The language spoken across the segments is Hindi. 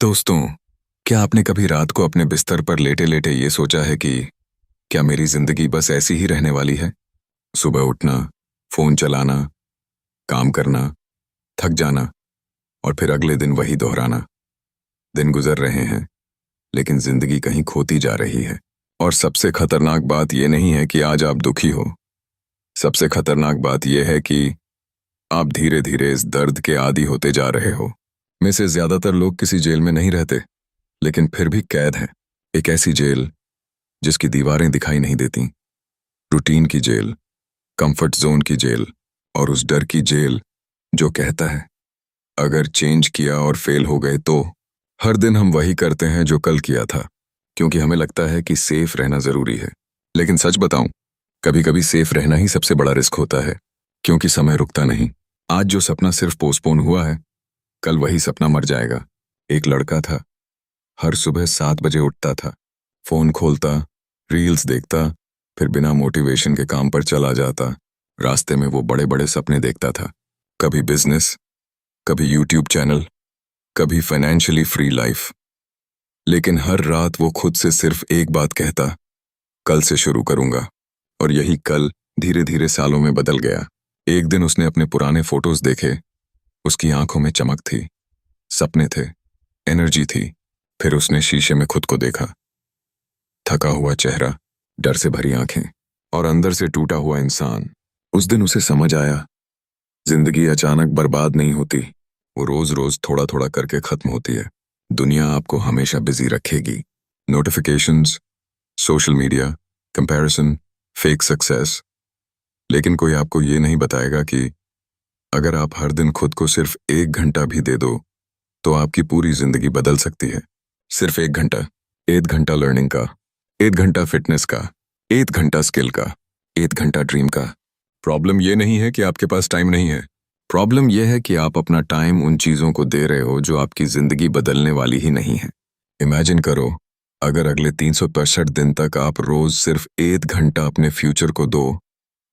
दोस्तों, क्या आपने कभी रात को अपने बिस्तर पर लेटे-लेटे ये सोचा है कि क्या मेरी जिंदगी बस ऐसी ही रहने वाली है? सुबह उठना, फोन चलाना, काम करना, थक जाना और फिर अगले दिन वही दोहराना। दिन गुजर रहे हैं, लेकिन जिंदगी कहीं खोती जा रही है। और सबसे खतरनाक बात यह नहीं है कि आज आप दुखी हो। सबसे खतरनाक बात यह है कि आप धीरे-धीरे इस दर्द के आदी होते जा रहे हो। में से ज्यादातर लोग किसी जेल में नहीं रहते, लेकिन फिर भी कैद हैं। एक ऐसी जेल जिसकी दीवारें दिखाई नहीं देती, रूटीन की जेल, कंफर्ट जोन की जेल और उस डर की जेल जो कहता है अगर चेंज किया और फेल हो गए तो। हर दिन हम वही करते हैं जो कल किया था, क्योंकि हमें लगता है कि सेफ रहना जरूरी है। लेकिन सच बताऊं, कभी कभी सेफ रहना ही सबसे बड़ा रिस्क होता है, क्योंकि समय रुकता नहीं। आज जो सपना सिर्फ पोस्टपोन हुआ है, कल वही सपना मर जाएगा। एक लड़का था, हर सुबह 7 बजे उठता था, फोन खोलता, रील्स देखता, फिर बिना मोटिवेशन के काम पर चला जाता। रास्ते में वो बड़े बड़े सपने देखता था, कभी बिजनेस, कभी यूट्यूब चैनल, कभी फाइनेंशियली फ्री लाइफ। लेकिन हर रात वो खुद से सिर्फ एक बात कहता, कल से शुरू करूंगा। और यही कल धीरे धीरे सालों में बदल गया। एक दिन उसने अपने पुराने फोटोज देखे, उसकी आंखों में चमक थी, सपने थे, एनर्जी थी। फिर उसने शीशे में खुद को देखा, थका हुआ चेहरा, डर से भरी आंखें और अंदर से टूटा हुआ इंसान। उस दिन उसे समझ आया, जिंदगी अचानक बर्बाद नहीं होती, वो रोज रोज थोड़ा थोड़ा करके खत्म होती है। दुनिया आपको हमेशा बिजी रखेगी, notifications, social media, comparison, fake success. लेकिन कोई आपको ये नहीं बताएगा कि अगर आप हर दिन खुद को सिर्फ 1 घंटा भी दे दो तो आपकी पूरी जिंदगी बदल सकती है। सिर्फ 1 घंटा, 1 घंटा लर्निंग का, 1 घंटा फिटनेस का, 1 घंटा स्किल का, 1 घंटा ड्रीम का। प्रॉब्लम यह नहीं है कि आपके पास टाइम नहीं है, प्रॉब्लम यह है कि आप अपना टाइम उन चीजों को दे रहे हो जो आपकी जिंदगी बदलने वाली ही नहीं है। इमेजिन करो, अगर अगले 365 दिन तक आप रोज सिर्फ 1 घंटा अपने फ्यूचर को दो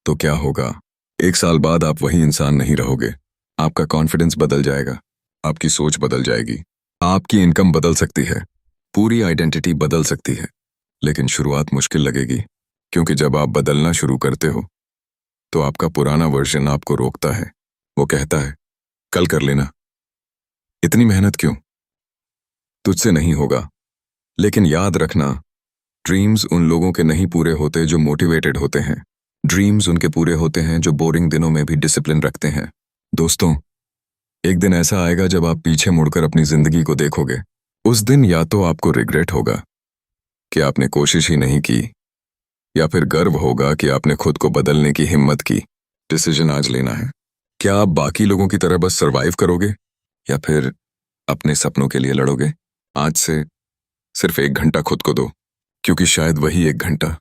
तो क्या होगा? 1 साल बाद आप वही इंसान नहीं रहोगे। आपका कॉन्फिडेंस बदल जाएगा, आपकी सोच बदल जाएगी, आपकी इनकम बदल सकती है, पूरी आइडेंटिटी बदल सकती है। लेकिन शुरुआत मुश्किल लगेगी, क्योंकि जब आप बदलना शुरू करते हो तो आपका पुराना वर्जन आपको रोकता है। वो कहता है, कल कर लेना, इतनी मेहनत क्यों, तुझसे नहीं होगा। लेकिन याद रखना, ड्रीम्स उन लोगों के नहीं पूरे होते जो मोटिवेटेड होते हैं। ड्रीम्स उनके पूरे होते हैं जो बोरिंग दिनों में भी डिसिप्लिन रखते हैं। दोस्तों, एक दिन ऐसा आएगा जब आप पीछे मुड़कर अपनी जिंदगी को देखोगे। उस दिन या तो आपको रिग्रेट होगा कि आपने कोशिश ही नहीं की, या फिर गर्व होगा कि आपने खुद को बदलने की हिम्मत की। डिसीजन आज लेना है, क्या आप बाकी लोगों की तरह बस सरवाइव करोगे या फिर अपने सपनों के लिए लड़ोगे? आज से सिर्फ 1 घंटा खुद को दो, क्योंकि शायद वही 1 घंटा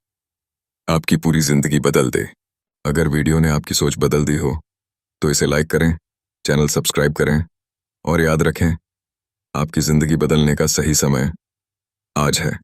आपकी पूरी जिंदगी बदल दे। अगर वीडियो ने आपकी सोच बदल दी हो तो इसे लाइक करें, चैनल सब्सक्राइब करें और याद रखें, आपकी जिंदगी बदलने का सही समय आज है।